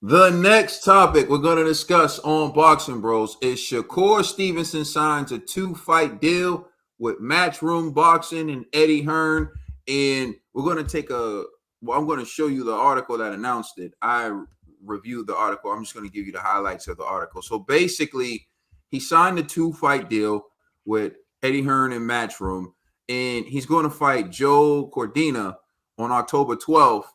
The next topic we're going to discuss on Boxing Bros is Shakur Stevenson signs a 2-fight deal with Matchroom Boxing and Eddie Hearn. And we're going to I'm going to show you the article that announced it. I reviewed the article. I'm just going to give you the highlights of the article. So basically, he signed a 2-fight deal with Eddie Hearn and Matchroom. And he's going to fight Joe Cordina on October 12th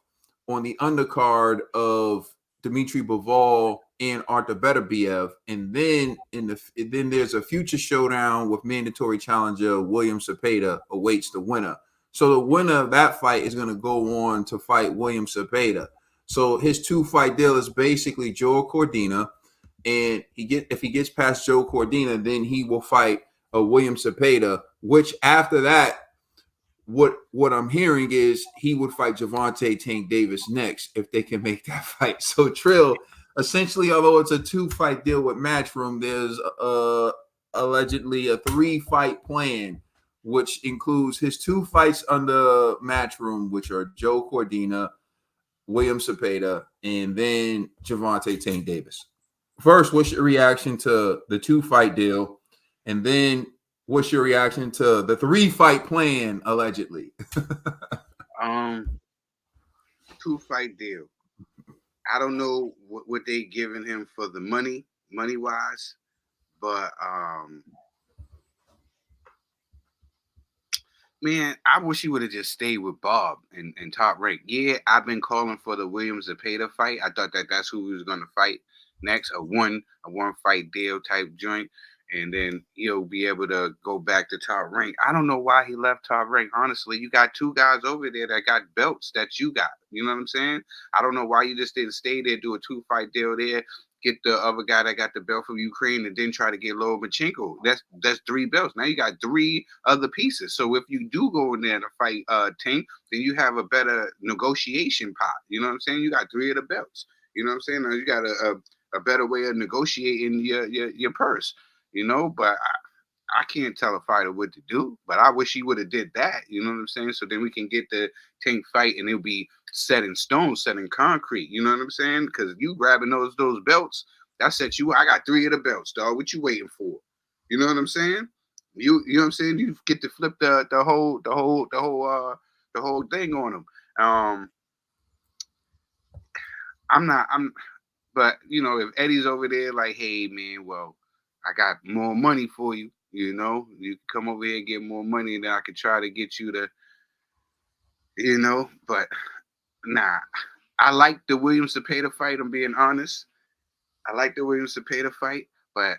on the undercard of Dmitry Bivol and Artur Beterbiev, and then then there's a future showdown with mandatory challenger William Cepeda awaits the winner. So the winner of that fight is going to go on to fight William Cepeda. So his 2-fight deal is basically Joe Cordina, and if he gets past Joe Cordina, then he will fight William Cepeda. Which after that, what I'm hearing is he would fight Gervonta Tank Davis next if they can make that fight. So Trill, essentially, although it's a 2-fight deal with Matchroom, there's allegedly a 3-fight plan, which includes his 2 fights under Matchroom, which are Joe Cordina, William Cepeda, and then Gervonta Tank Davis. First, what's your reaction to the 2-fight deal? And then what's your reaction to the 3-fight plan, allegedly? 2-fight deal. I don't know what they giving him for the money wise, but man, I wish he would have just stayed with Bob and Top Rank. Yeah, I've been calling for the Williams Zepeda fight. I thought that's who he was going to fight next, a one fight deal type joint. And then he'll be able to go back to Top Rank. I don't know why he left Top Rank. Honestly, you got 2 guys over there that got belts that you got. You know what I'm saying? I don't know why you just didn't stay there, do a 2-fight deal there, get the other guy that got the belt from Ukraine, and then try to get Lomachenko. That's 3 belts. Now you got 3 other pieces. So if you do go in there to fight Tank, then you have a better negotiation pot. You know what I'm saying? You got 3 of the belts. You know what I'm saying? Now you got a better way of negotiating your purse. You know, but I can't tell a fighter what to do. But I wish he would have did that. You know what I'm saying? So then we can get the Tank fight, and it'll be set in stone, set in concrete. You know what I'm saying? Because you grabbing those belts, that sets you. I got 3 of the belts, dog. What you waiting for? You know what I'm saying? You know what I'm saying? You get to flip the whole thing on him. But you know, if Eddie's over there, like, hey man, well, I got more money for you. You know, you come over here and get more money, and then I could try to get you to, you know. But nah, I like the William Cepeda fight. I'm being honest. I like the William Cepeda fight, but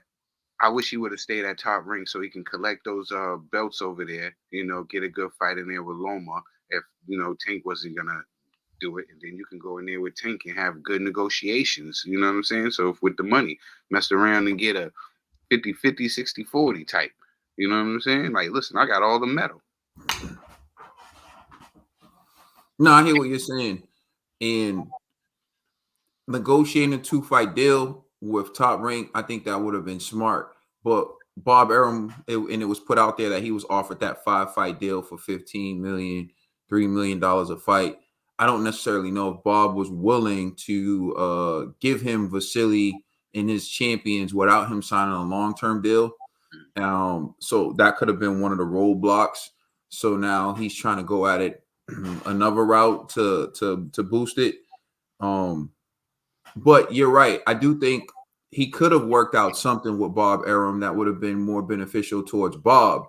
I wish he would have stayed at Top Ring so he can collect those belts over there. You know, get a good fight in there with Loma. If you know Tank wasn't gonna do it, and then you can go in there with Tank and have good negotiations. You know what I'm saying? So if with the money, mess around and get a 50-50, 60-40 type. You know what I'm saying? Like, listen, I got all the metal. No, I hear what you're saying. And negotiating a 2-fight deal with Top Rank, I think that would have been smart. But Bob Arum, and it was put out there that he was offered that 5-fight deal for $15 million, $3 million a fight. I don't necessarily know if Bob was willing to give him Vasily and his champions without him signing a long-term deal. So that could have been one of the roadblocks. So now he's trying to go at it another route to boost it. But you're right. I do think he could have worked out something with Bob Arum that would have been more beneficial towards Bob,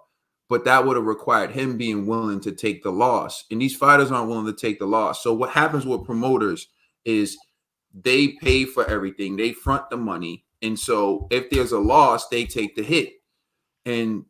but that would have required him being willing to take the loss. And these fighters aren't willing to take the loss. So what happens with promoters is they pay for everything. They front the money. And so if there's a loss, they take the hit. And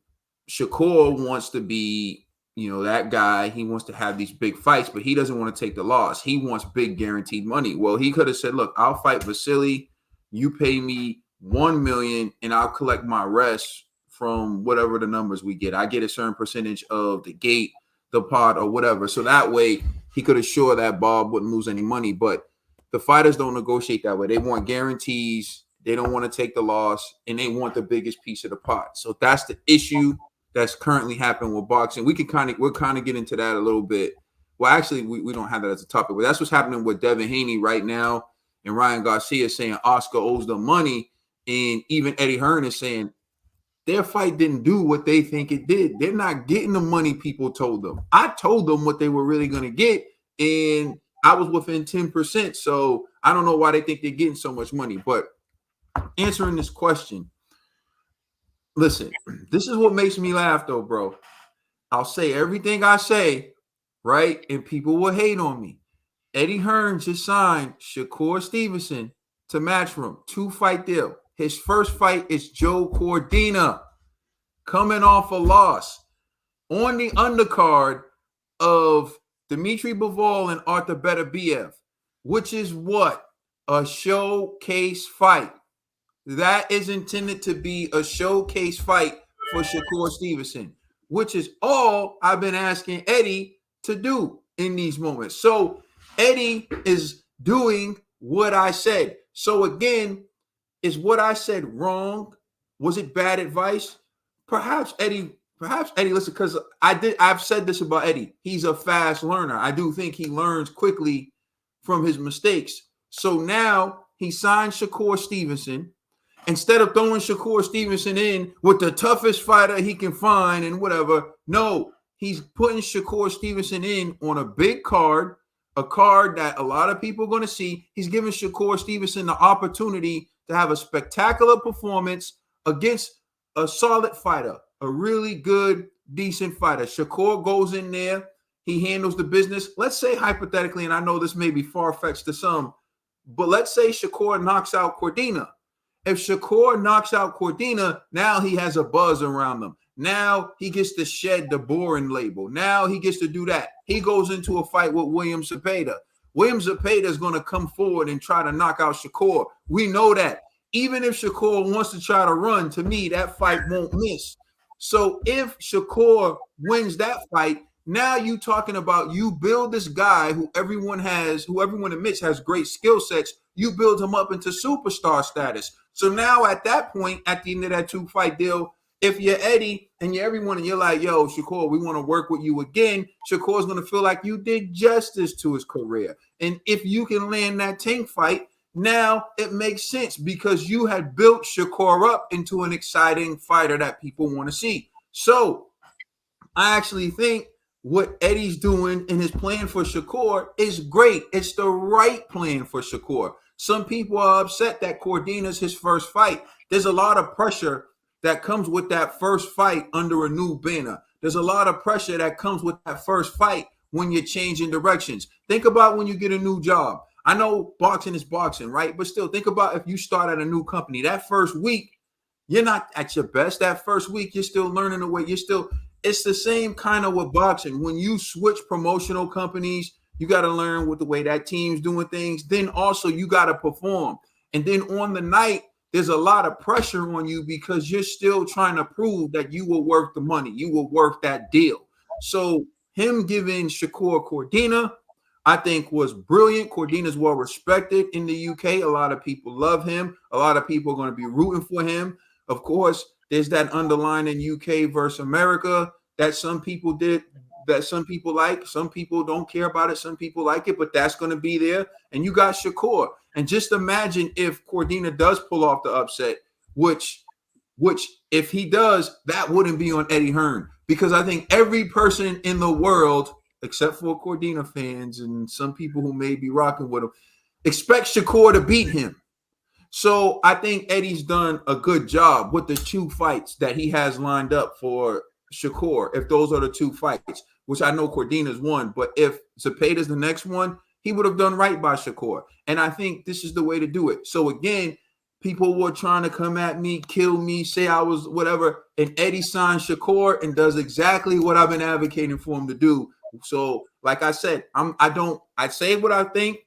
Shakur wants to be, that guy. He wants to have these big fights, but he doesn't want to take the loss. He wants big guaranteed money. Well, he could have said, look, I'll fight Vasily. You pay me $1 million and I'll collect my rest from whatever the numbers we get. I get a certain percentage of the gate, the pot, or whatever. So that way he could assure that Bob wouldn't lose any money. But the fighters don't negotiate that way. They want guarantees. They don't want to take the loss, and they want the biggest piece of the pot. So that's the issue that's currently happening with boxing. We'll kind of get into that a little bit. Well, actually, we don't have that as a topic, but that's what's happening with Devin Haney right now. and Ryan Garcia saying Oscar owes them money, and even Eddie Hearn is saying their fight didn't do what they think it did. They're not getting the money people told them. I told them what they were really going to get, and I was within 10%. So I don't know why they think they're getting so much money. But answering this question, listen, this is what makes me laugh, though, bro. I'll say everything I say, right? And people will hate on me. Eddie Hearn just signed Shakur Stevenson to Matchroom, 2-fight deal. His first fight is Joe Cordina, coming off a loss on the undercard of Dmitry Bivol and Arthur Beterbiev, which is what? A showcase fight. That is intended to be a showcase fight for Shakur Stevenson, which is all I've been asking Eddie to do in these moments. So Eddie is doing what I said. So again, is what I said wrong? Was it bad advice? Perhaps Eddie, listen, because I've said this about Eddie. He's a fast learner. I do think he learns quickly from his mistakes. So now he signed Shakur Stevenson. Instead of throwing Shakur Stevenson in with the toughest fighter he can find and whatever, no, he's putting Shakur Stevenson in on a big card, a card that a lot of people are going to see. He's giving Shakur Stevenson the opportunity to have a spectacular performance against a solid fighter, a really good, decent fighter. Shakur goes in there. He handles the business. Let's say hypothetically, and I know this may be far-fetched to some, but let's say Shakur knocks out Cordina. If Shakur knocks out Cordina, now he has a buzz around him. Now he gets to shed the boring label. Now he gets to do that. He goes into a fight with William Zepeda. William Zepeda is going to come forward and try to knock out Shakur. We know that. Even if Shakur wants to try to run, to me, that fight won't miss. So if Shakur wins that fight, now you talking about you build this guy who everyone admits has great skill sets. You build him up into superstar status. So now at that point, at the end of that 2-fight deal, if you're Eddie and you're everyone and you're like, yo, Shakur, we want to work with you again, Shakur's going to feel like you did justice to his career. And if you can land that Tank fight, now it makes sense because you had built Shakur up into an exciting fighter that people want to see. So I actually think what Eddie's doing in his plan for Shakur is great. It's the right plan for Shakur. Some people are upset that Cordina's his first fight. There's a lot of pressure that comes with that first fight under a new banner. There's a lot of pressure that comes with that first fight when you're changing directions. Think about when you get a new job. I know boxing is boxing, right? But still, think about if you start at a new company. That first week, you're not at your best. That first week, you're still learning the way. It's the same kind of with boxing. When you switch promotional companies, you got to learn with the way that team's doing things. Then also you got to perform. And then on the night, there's a lot of pressure on you because you're still trying to prove that you were worth the money. You were worth that deal. So him giving Shakur Cordina, I think was brilliant. Cordina's well respected in the UK. A lot of people love him. A lot of people are going to be rooting for him. Of course, there's that underlining UK versus America that some people did, that some people like. Some people don't care about it. Some people like it, but that's going to be there. And you got Shakur. And just imagine if Cordina does pull off the upset, which if he does, that wouldn't be on Eddie Hearn. Because I think every person in the world, except for Cordina fans and some people who may be rocking with him, expect Shakur to beat him. So I think Eddie's done a good job with the 2 fights that he has lined up for Shakur. If those are the 2 fights, which I know Cordina's won, but if Zepeda's the next one, he would have done right by Shakur. And I think this is the way to do it. So again, people were trying to come at me, kill me, say I was whatever, and Eddie signs Shakur and does exactly what I've been advocating for him to do. So like I said, I say what I think.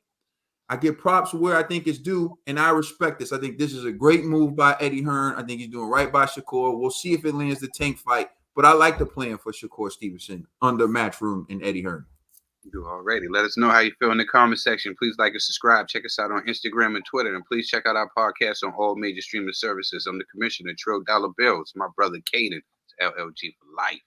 I give props where I think it's due, and I respect this. I think this is a great move by Eddie Hearn. I think he's doing right by Shakur. We'll see if it lands the Tank fight, but I like the plan for Shakur Stevenson under Matchroom and Eddie Hearn. You do already. Let us know how you feel in the comment section. Please like and subscribe. Check us out on Instagram and Twitter, and please check out our podcast on all major streaming services. I'm the commissioner, Trill Dollar Bills. My brother Caden, it's LLG for life.